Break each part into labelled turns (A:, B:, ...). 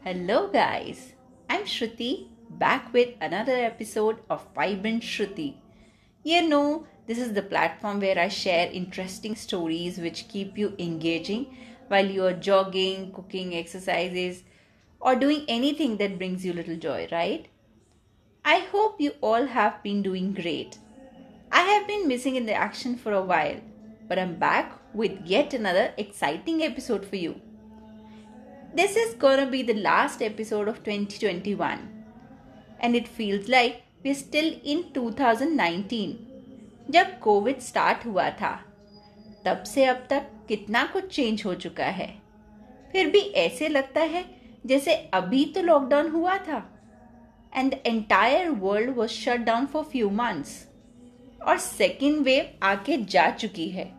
A: Hello, guys. I'm Shruti, back with another episode of Vibrant Shruti. This is the platform where I share interesting stories which keep you engaging while you are jogging, cooking exercises, or doing anything that brings you little joy, right? I hope you all have been doing great. I have been missing in the action for a while, but I'm back with yet another exciting episode for you. This is gonna be the last episode of 2021, and it feels like we're still in 2019 जब Covid start हुआ था। तब से अब तक कितना कुछ change हो चुका है। फिर भी ऐसे लगता है जैसे अभी तो लॉकडाउन हुआ था and the entire world was shut down for few months और सेकेंड वेव आके जा चुकी है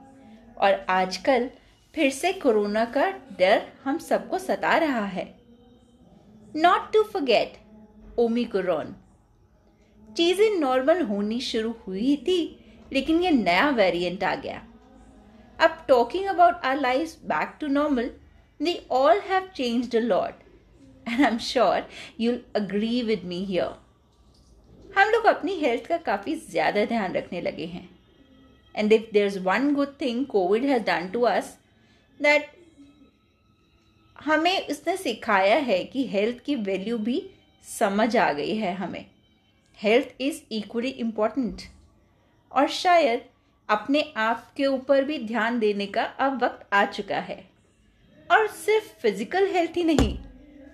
A: और आजकल फिर से कोरोना का डर हम सबको सता रहा है। Not to forget Omicron. चीजें नॉर्मल होनी शुरू हुई थी लेकिन ये नया वेरिएंट आ गया। अब talking about our lives back to normal, they all have changed a lot and I am sure you'll agree with me here. हम लोग अपनी हेल्थ का काफ़ी ज़्यादा ध्यान रखने लगे हैं and if there is one good thing covid has done to us that हमें उसने सिखाया है कि हेल्थ की वैल्यू भी समझ आ गई है हमें। हेल्थ इज़ इक्वली इम्पॉर्टेंट और शायद अपने आप के ऊपर भी ध्यान देने का अब वक्त आ चुका है। और सिर्फ फिजिकल हेल्थ ही नहीं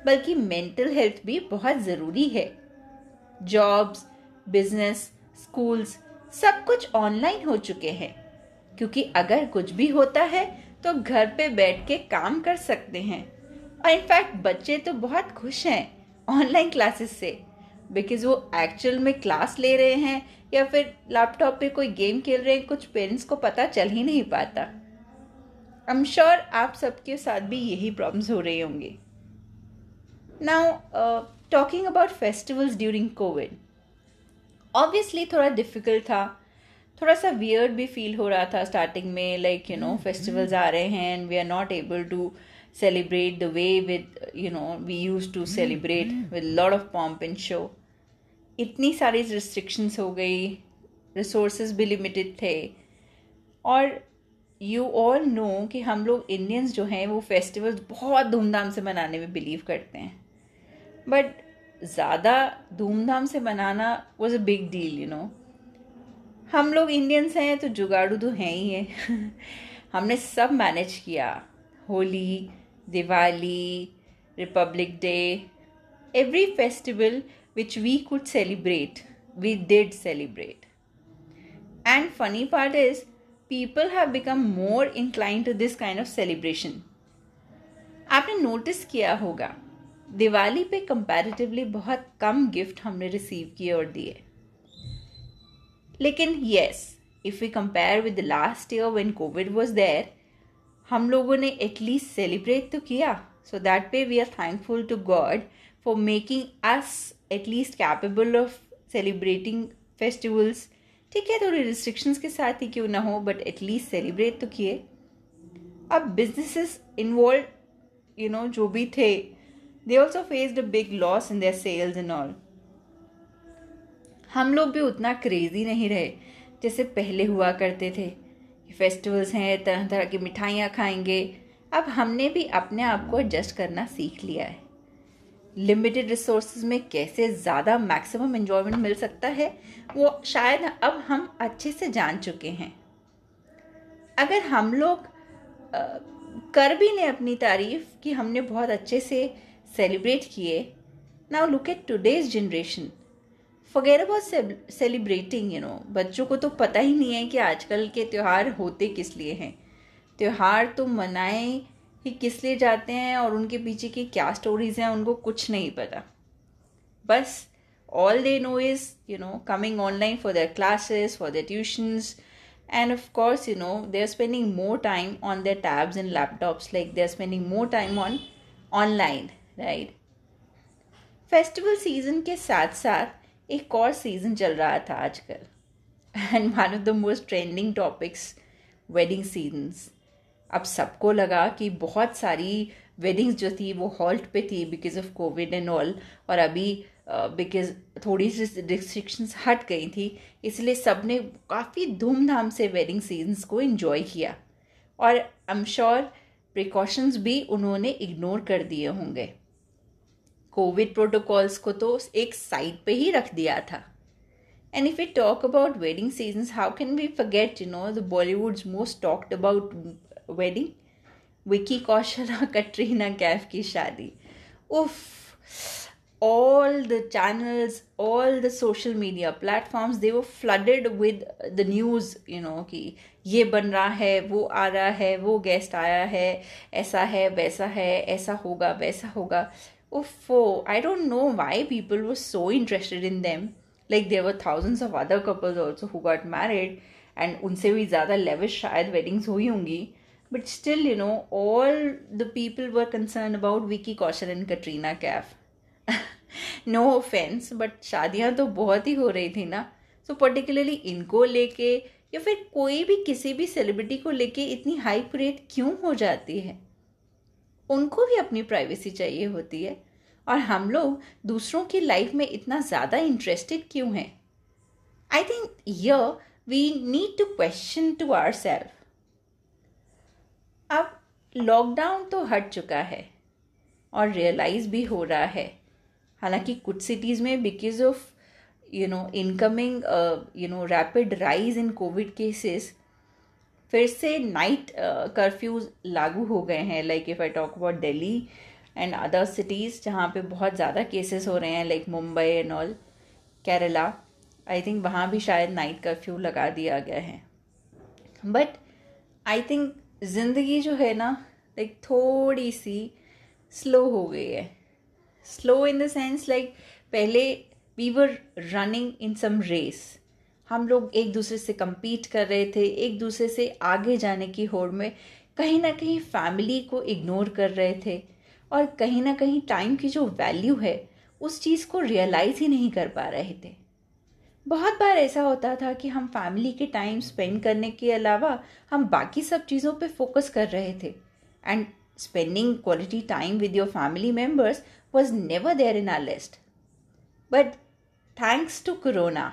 A: बल्कि मेंटल हेल्थ भी बहुत ज़रूरी है। जॉब्स, बिजनेस, स्कूल्स सब कुछ ऑनलाइन हो चुके हैं क्योंकि अगर कुछ भी होता है तो घर पे बैठ के काम कर सकते हैं। और इनफैक्ट बच्चे तो बहुत खुश हैं ऑनलाइन क्लासेस से बिकॉज वो एक्चुअल में क्लास ले रहे हैं या फिर लैपटॉप पे कोई गेम खेल रहे हैं। कुछ पेरेंट्स को पता चल ही नहीं पाता। आई एम श्योर आप सबके साथ भी यही प्रॉब्लम्स हो रही होंगी। Now talking about festivals during Covid, obviously थोड़ा डिफिकल्ट था, थोड़ा सा वियर्ड भी फील हो रहा था स्टार्टिंग में। लाइक फेस्टिवल्स आ रहे हैं and we are not able to celebrate the way we used to celebrate with a lot of pomp and show. इतनी सारी restrictions हो गई, resources भी limited थे और you all know कि हम लोग इंडियंस जो हैं वो फेस्टिवल्स बहुत धूमधाम से मनाने में बिलीव करते हैं। बट ज़्यादा धूमधाम से मनाना was a big deal. हम लोग इंडियंस हैं तो जुगाड़ू तो हैं ही है। हमने सब मैनेज किया। Holi, Diwali, Republic day, every festival which we could celebrate, we did celebrate. And funny part is, people have become more inclined to this kind of celebration. आपने नोटिस किया होगा दिवाली पे कंपैरेटिवली बहुत कम गिफ्ट हमने रिसीव किए और दिए। लेकिन yes, if we compare with the last year when COVID was there, हम लोगों ने एटलीस्ट सेलिब्रेट तो किया। So that way we are thankful to God for making us at least capable of celebrating festivals. ठीक है, थोड़ी रिस्ट्रिक्शंस के साथ ही क्यों ना हो बट एटलीस्ट सेलिब्रेट तो किए। अब बिजनेसेस इन्वॉल्व जो भी थे, they also faced a big loss in their sales and all. हम लोग भी उतना क्रेजी नहीं रहे जैसे पहले हुआ करते थे। फेस्टिवल्स हैं, तरह तरह की मिठाइयाँ खाएंगे। अब हमने भी अपने आप को एडजस्ट करना सीख लिया है। लिमिटेड रिसोर्सेज में कैसे ज़्यादा मैक्सिमम एंजॉयमेंट मिल सकता है वो शायद अब हम अच्छे से जान चुके हैं। अगर हम लोग कर भी लें अपनी तारीफ कि हमने बहुत अच्छे से सेलिब्रेट किए, now look at today's generation. Forget about celebrating. बच्चों को तो पता ही नहीं है कि आजकल के त्यौहार होते किस लिए हैं। त्यौहार तो मनाए ही किस लिए जाते हैं और उनके पीछे की क्या स्टोरीज हैं उनको कुछ नहीं पता। बस all they know is coming online for their classes, for their tuitions, and of course they are spending more time on their tabs and laptops, like they are spending more time on online, right? Festival season के साथ साथ एक और season चल रहा था आजकल and one of the most trending topics, wedding seasons. अब सबको लगा कि बहुत सारी वेडिंग्स जो थी वो हॉल्ट पे थी because of Covid and all, और अभी बिकॉज थोड़ी सी रिस्ट्रिक्शंस हट गई थी, इसलिए सब ने काफ़ी धूमधाम से वेडिंग सीजन्स को एंजॉय किया, और आई एम श्योर प्रिकॉशंस भी उन्होंने इग्नोर कर दिए होंगे। कोविड प्रोटोकॉल्स को तो एक साइड पे ही रख दिया था। And if we talk about wedding seasons, how can we forget, the Bollywood's most talked about wedding? Vicky Kaushal और Katrina Kaif की शादी. Oof! All the channels, all the social media platforms, they were flooded with the news, कि ये बन रहा है, वो आ रहा है, वो गेस्ट आया है, ऐसा है, वैसा है, ऐसा होगा, वैसा होगा. Oof! I don't know why people were so interested in them. Like there were thousands of other couples also who got married, and उनसे भी ज़्यादा lavish शायद weddings हुई होंगी, but still all the people were concerned about Vicky Kaushal and Katrina Kaif. No offense, but शादियाँ तो बहुत ही हो रही थी ना, so particularly इनको लेके या फिर कोई भी किसी भी सेलिब्रिटी को लेके इतनी हाइप रेट क्यों हो जाती है? उनको भी अपनी प्राइवेसी चाहिए होती है, और हम लोग दूसरों की लाइफ में इतना ज़्यादा इंटरेस्टेड क्यों हैं? I think here we need to question to ourselves. अब लॉकडाउन तो हट चुका है और रियलाइज भी हो रहा है, हालांकि कुछ सिटीज़ में because of incoming rapid rise in Covid cases फिर से नाइट कर्फ्यूज लागू हो गए हैं. Like if I talk about Delhi and other cities जहाँ पे बहुत ज़्यादा केसेस हो रहे हैं, like Mumbai and all, Kerala, I think वहाँ भी शायद नाइट कर्फ्यू लगा दिया गया है. बट आई थिंक ज़िंदगी जो है ना, लाइक थोड़ी सी स्लो हो गई है. Slow in the sense like पहले we were running in some race. हम लोग एक दूसरे से compete कर रहे थे, एक दूसरे से आगे जाने की होड़ में कहीं ना कहीं फैमिली को इग्नोर कर रहे थे, और कहीं ना कहीं टाइम की जो वैल्यू है उस चीज़ को रियलाइज़ ही नहीं कर पा रहे थे. बहुत बार ऐसा होता था कि हम फैमिली के टाइम स्पेंड करने के अलावा हम बाकी सब चीज़ों पे फोकस कर रहे थे, and spending quality time with your family members was never there in our list. But thanks to corona,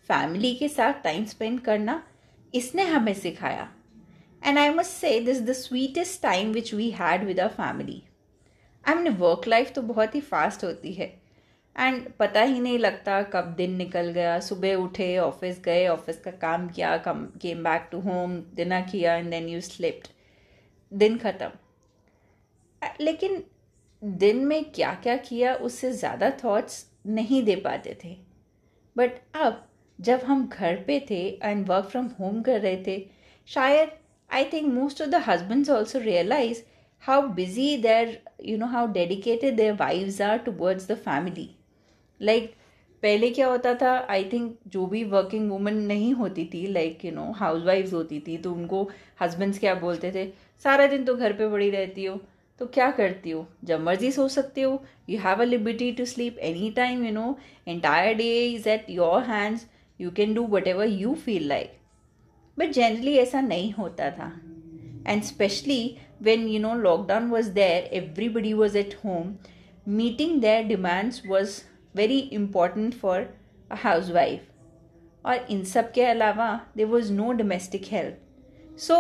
A: family के साथ टाइम स्पेंड करना इसने हमें सिखाया. And I must say this the sweetest time which we had with our family. I mean work life तो बहुत ही fast होती है, एंड पता ही नहीं लगता कब दिन निकल गया. सुबह उठे, ऑफिस गए, ऑफिस का काम किया, came back to home, dinner किया, एंड देन यू स्लिप्ड, दिन ख़त्म. लेकिन दिन में क्या क्या किया उससे ज़्यादा थॉट्स नहीं दे पाते थे. बट अब जब हम घर पे थे एंड वर्क फ्रॉम होम कर रहे थे, शायद I think most of the husbands also realise how busy how dedicated their wives are towards the family. Like पहले क्या होता था, आई थिंक जो भी वर्किंग वुमन नहीं होती थी, लाइक हाउस वाइफ्स होती थी, तो उनको हस्बैंड्स क्या बोलते थे, सारा दिन तो घर पे पड़ी रहती हो, तो क्या करती हो, जब मर्जी सो सकती हो, you have a liberty to sleep any time, entire day is at your hands, you can do whatever you feel like. But generally ऐसा नहीं होता था. And especially when lockdown was there, everybody was at home, meeting their demands was very important for a housewife. और इन सब के अलावा there was no domestic help, so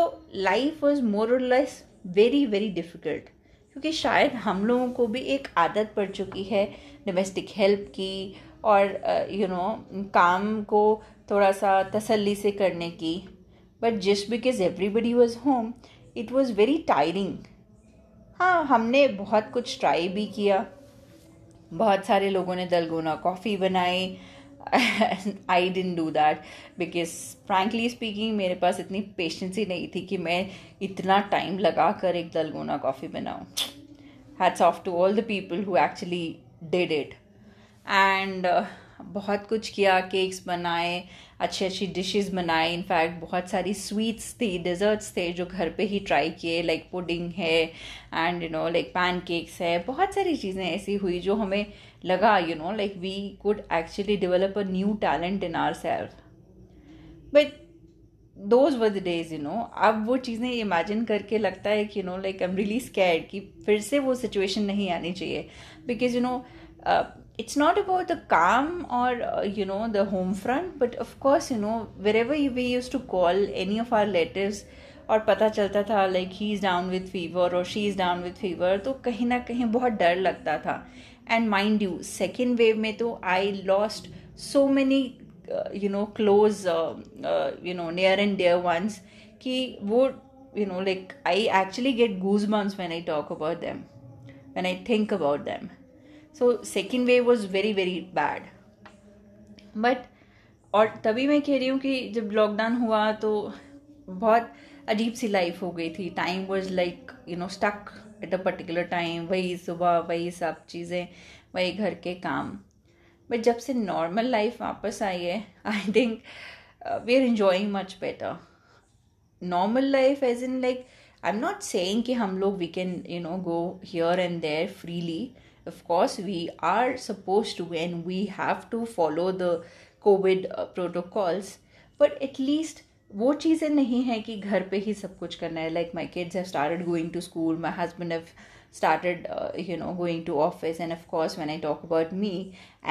A: life was more or less very very difficult. क्योंकि शायद हम लोगों को भी एक आदत पड़ चुकी है domestic help की, और काम को थोड़ा सा तसल्ली से करने की. But just because everybody was home it was very tiring. हाँ, हमने बहुत कुछ ट्राई भी किया. बहुत सारे लोगों ने दलगोना कॉफ़ी बनाई. I didn't do that because frankly speaking मेरे पास इतनी पेशेंस ही नहीं थी कि मैं इतना टाइम लगा कर एक दलगोना कॉफ़ी बनाऊँ. Hats off to all the people who actually did it. And बहुत कुछ किया, केक्स बनाए, अच्छी अच्छी डिशेस बनाए. इनफैक्ट बहुत सारी स्वीट्स थी, डेजर्ट्स थे जो घर पे ही ट्राई किए, लाइक पुडिंग है एंड लाइक पैन केक्स है. बहुत सारी चीज़ें ऐसी हुई जो हमें लगा like we could actually develop a new talent in our self. But those were the days, अब वो चीज़ें इमेजिन करके लगता है कि like I am really scared कि फिर से वो सिचुएशन नहीं आनी चाहिए. Because it's not about the calm or the home front, but of course wherever we used to call any of our relatives और पता चलता था like he is down with fever or she is down with fever, तो कहीं ना कहीं बहुत डर लगता था. And mind you, second wave में तो I lost so many close near and dear ones कि वो like I actually get goosebumps when I talk about them, when I think about them. So second wave was very very bad. But और तभी मैं कह रही हूँ कि जब लॉकडाउन हुआ तो बहुत अजीब सी लाइफ हो गई थी. Time was like stuck at a particular time. वही सुबह, वही सब चीज़ें, वही घर के काम. बट जब से नॉर्मल लाइफ वापस आई है, I think we are enjoying much better. Normal life as in like I am not saying कि हम लोग we can go here and there freely. Of course, we are supposed to and we have to follow the COVID protocols. But at least वो चीज़ें नहीं है कि घर पे ही सब कुछ करना है. Like my kids have started going to school. My husband have started, going to office. And of course, when I talk about me,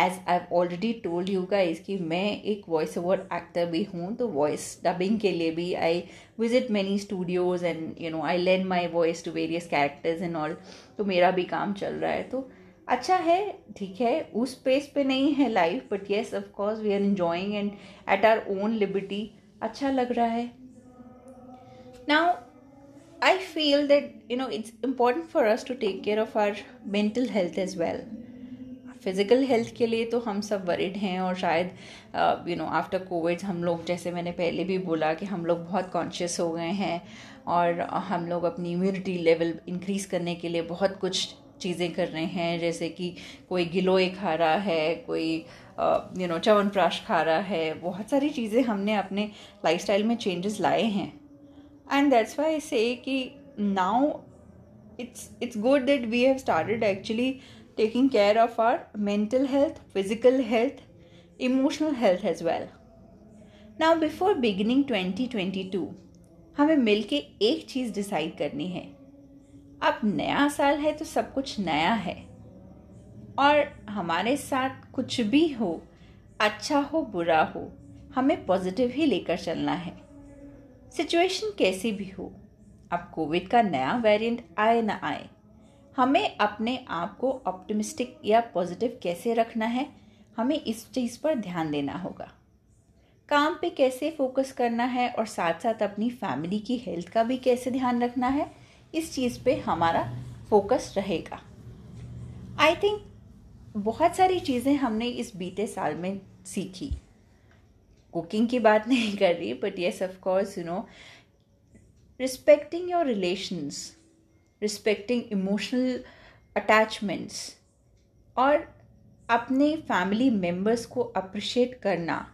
A: as I've already told you guys कि मैं एक voice over actor भी हूँ. तो voice dubbing के लिए भी I visit many studios and I lend my voice to various characters and all. तो मेरा भी काम चल रहा है. तो अच्छा है, ठीक है, उस पेस पे नहीं है life. But yes, of course we are enjoying and at our own liberty. अच्छा लग रहा है. Now I feel that it's important for us to take care of our mental health as well. Physical health के लिए तो हम सब worried हैं और शायद आफ्टर कोविड हम लोग, जैसे मैंने पहले भी बोला, कि हम लोग बहुत कॉन्शियस हो गए हैं और हम लोग अपनी इम्यूनिटी लेवल इंक्रीज़ करने के लिए बहुत कुछ चीज़ें कर रहे हैं. जैसे कि कोई गिलोय खा रहा है, कोई च्यवनप्राश खा रहा है. बहुत सारी चीज़ें हमने अपने लाइफस्टाइल में चेंजेस लाए हैं. एंड दैट्स व्हाई आई से कि now it's good that we have started actually taking care of our mental health, physical health, emotional health as well. Now before beginning 2022, हमें मिलके एक चीज़ डिसाइड करनी है. अब नया साल है तो सब कुछ नया है और हमारे साथ कुछ भी हो, अच्छा हो बुरा हो, हमें पॉजिटिव ही लेकर चलना है. सिचुएशन कैसी भी हो, अब कोविड का नया वेरिएंट आए ना आए, हमें अपने आप को ऑप्टिमिस्टिक या पॉजिटिव कैसे रखना है, हमें इस चीज़ पर ध्यान देना होगा. काम पे कैसे फोकस करना है और साथ साथ अपनी फैमिली की हेल्थ का भी कैसे ध्यान रखना है, इस चीज़ पे हमारा फोकस रहेगा. आई थिंक बहुत सारी चीज़ें हमने इस बीते साल में सीखी. कुकिंग की बात नहीं कर रही, but yes of course respecting your relations, respecting emotional attachments और अपने फैमिली मेम्बर्स को अप्रिशिएट करना,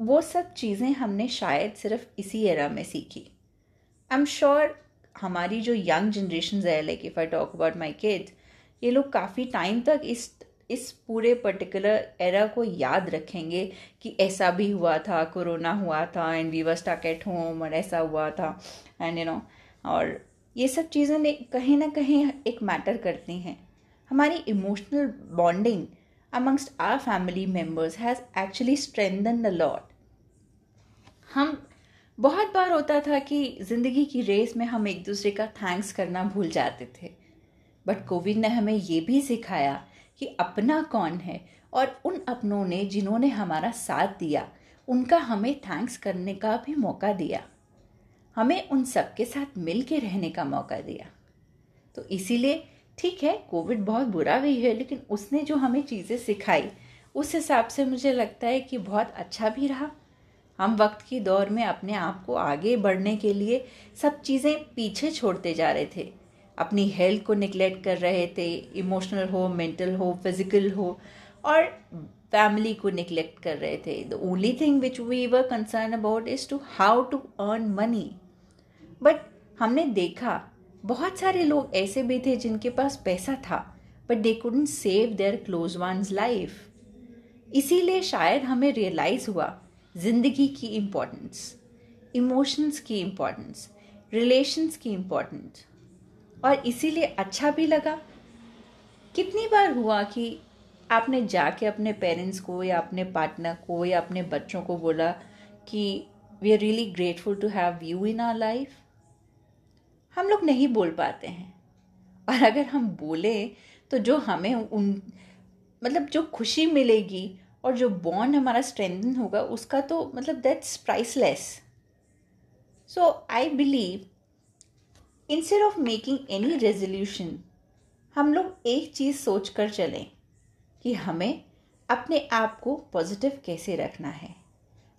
A: वो सब चीज़ें हमने शायद सिर्फ इसी एरा में सीखी. आई एम श्योर हमारी जो यंग जनरेशन है, like if I talk about my kids, ये लोग काफ़ी टाइम तक इस पूरे पर्टिकुलर एरा को याद रखेंगे कि ऐसा भी हुआ था, कोरोना हुआ था and we were stuck at home और ऐसा हुआ था एंड और ये सब चीज़ें कहीं ना कहीं एक मैटर करती हैं. हमारी emotional bonding amongst our family members has actually strengthened a lot. हम बहुत बार होता था कि ज़िंदगी की रेस में हम एक दूसरे का थैंक्स करना भूल जाते थे. बट कोविड ने हमें ये भी सिखाया कि अपना कौन है और उन अपनों ने जिन्होंने हमारा साथ दिया, उनका हमें थैंक्स करने का भी मौका दिया. हमें उन सब के साथ मिल के रहने का मौका दिया. तो इसीलिए ठीक है, कोविड बहुत बुरा भी है, लेकिन उसने जो हमें चीज़ें सिखाई, उस हिसाब से मुझे लगता है कि बहुत अच्छा भी रहा. हम वक्त की दौर में अपने आप को आगे बढ़ने के लिए सब चीज़ें पीछे छोड़ते जा रहे थे. अपनी हेल्थ को निगलेक्ट कर रहे थे, इमोशनल हो, मेंटल हो, फिजिकल हो, और फैमिली को निगलेक्ट कर रहे थे. The only thing which we were concern about is to how to earn money. But हमने देखा बहुत सारे लोग ऐसे भी थे जिनके पास पैसा था, but they couldn't save their close one's life. इसीलिए शायद हमें रियलाइज हुआ जिंदगी की इम्पोर्टेंस. इमोशंस की इम्पोर्टेंस, रिलेशंस की इम्पोर्टेंस, और इसीलिए अच्छा भी लगा। कितनी बार हुआ कि आपने जाके अपने पेरेंट्स को या अपने पार्टनर को या अपने बच्चों को बोला कि we are really grateful to have you in our life? हम लोग नहीं बोल पाते हैं, और अगर हम बोले तो जो हमें मतलब जो खुशी मिलेगी और जो बॉन्ड हमारा स्ट्रेंथन होगा उसका तो मतलब that's priceless. So I believe instead of making any resolution, हम लोग एक चीज़ सोच कर चलें कि हमें अपने आप को पॉजिटिव कैसे रखना है।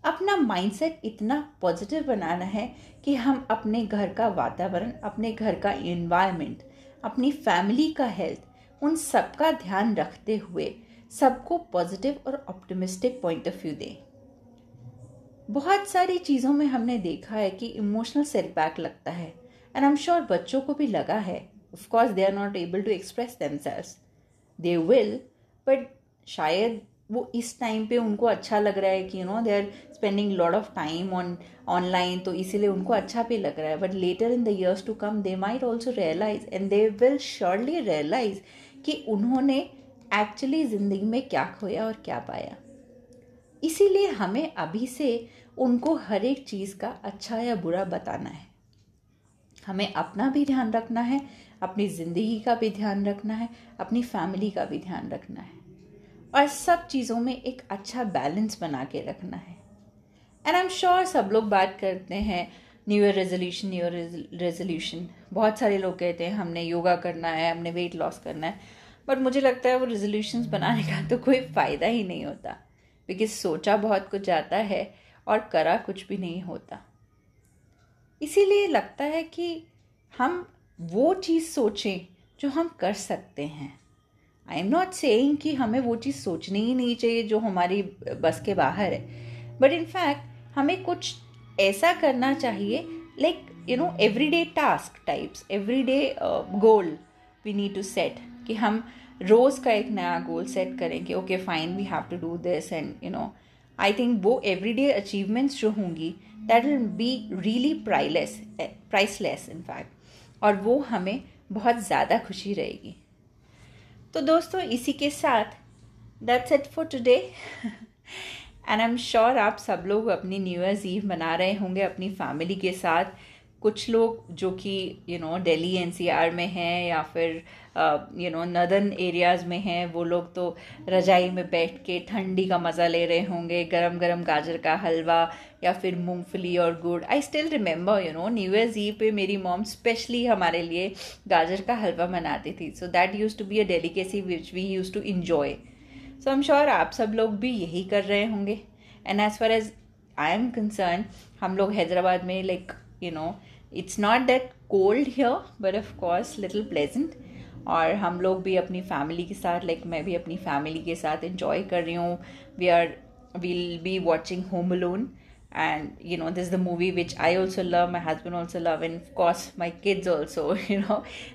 A: अपना माइंडसेट इतना पॉजिटिव बनाना है कि हम अपने घर का वातावरण, अपने घर का एनवायरनमेंट, अपनी फैमिली का हेल्थ, उन सब का ध्यान रखते हुए सबको पॉजिटिव और ऑप्टिमिस्टिक पॉइंट ऑफ व्यू दें। बहुत सारी चीज़ों में हमने देखा है कि इमोशनल सेटबैक लगता है, एंड आई एम श्योर बच्चों को भी लगा है। Of course they are not able to express themselves, they will, but शायद वो इस टाइम पे उनको अच्छा लग रहा है कि they are spending lot of time online, तो इसीलिए उनको अच्छा भी लग रहा है। But later in the years to come they might also realise, and they will surely realise कि उन्होंने एक्चुअली ज़िंदगी में क्या खोया और क्या पाया। इसीलिए हमें अभी से उनको हर एक चीज़ का अच्छा या बुरा बताना है। हमें अपना भी ध्यान रखना है, अपनी ज़िंदगी का भी ध्यान रखना है, अपनी फैमिली का भी ध्यान रखना है, और सब चीज़ों में एक अच्छा बैलेंस बना के रखना है। एंड आई एम श्योर सब लोग बात करते हैं new year resolution, new year resolution. बहुत सारे लोग कहते हैं हमने योगा करना है, हमने वेट लॉस करना है, बट मुझे लगता है वो रेजोल्यूशंस बनाने का तो कोई फ़ायदा ही नहीं होता, बिकॉज सोचा बहुत कुछ जाता है और करा कुछ भी नहीं होता। इसीलिए लगता है कि हम वो चीज़ सोचें जो हम कर सकते हैं। आई एम नॉट सेइंग कि हमें वो चीज़ सोचनी ही नहीं चाहिए जो हमारी बस के बाहर है, बट इन फैक्ट हमें कुछ ऐसा करना चाहिए, like everyday task types, everyday goal we need to set, कि हम रोज़ का एक नया गोल सेट करें कि okay fine we have to do this, and I think वो एवरीडे अचीवमेंट्स जो होंगी that will be really priceless in fact, और वो हमें बहुत ज़्यादा खुशी रहेगी। तो दोस्तों इसी के साथ that's it for today, and I am sure आप सब लोग अपनी न्यू ईयर्स ईव मना रहे होंगे अपनी फैमिली के साथ। कुछ लोग जो कि दिल्ली एनसीआर में हैं या फिर नदर्न एरियाज़ में हैं, वो लोग तो रजाई में बैठ के ठंडी का मज़ा ले रहे होंगे, गरम गरम गाजर का हलवा या फिर मूंगफली और गुड़। I still remember new year's eve पे मेरी मॉम स्पेशली हमारे लिए गाजर का हलवा बनाती थी, so that used to be a delicacy which we used to enjoy. So I am sure आप सब लोग भी यही कर रहे होंगे। And as far as I am concern, हम लोग हैदराबाद में it's not that cold here, but of course little pleasant, और हम लोग भी अपनी फैमिली के साथ, मैं भी अपनी फैमिली के साथ enjoy कर रही हूँ। we'll be watching Home Alone, and this is the movie which I also love, my husband also love, and of course my kids also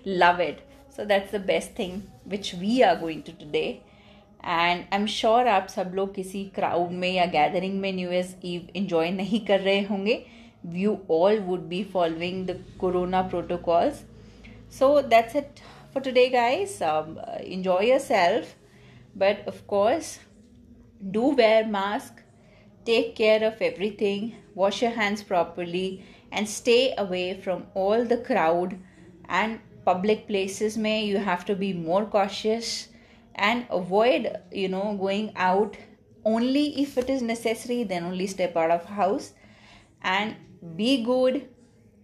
A: love it. So that's the best thing which we are going to today, and I'm sure आप सब लोग किसी crowd में या gathering में new year's ewe enjoy नहीं कर रहे होंगे। You all would be following the corona protocols. So that's it for today, guys. Enjoy yourself, but of course do wear mask, take care of everything, wash your hands properly, and stay away from all the crowd and public places. May you have to be more cautious and avoid going out. Only if it is necessary, then only step out of house, and be good,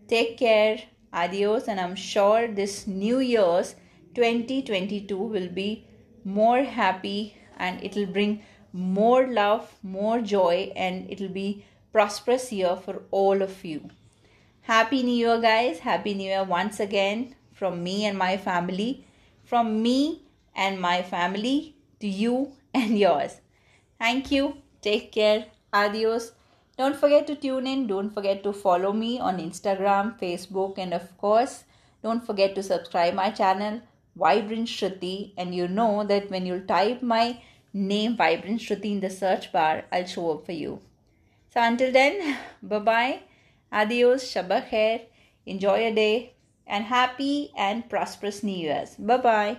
A: take care, adios, and I'm sure this new year's 2022 will be more happy, and it will bring more love, more joy, and it will be prosperous year for all of you. Happy New Year, guys. Happy New Year once again from me and my family, from me and my family to you and yours. Thank you, take care, adios. Don't forget to tune in. Don't forget to follow me on Instagram, Facebook, and of course, don't forget to subscribe my channel, Vibrant Shruti. And you know that when you type my name, Vibrant Shruti, in the search bar, I'll show up for you. So until then, bye-bye, Adios, Shaba Khair, enjoy your day, and happy and prosperous New Year's. Bye-bye.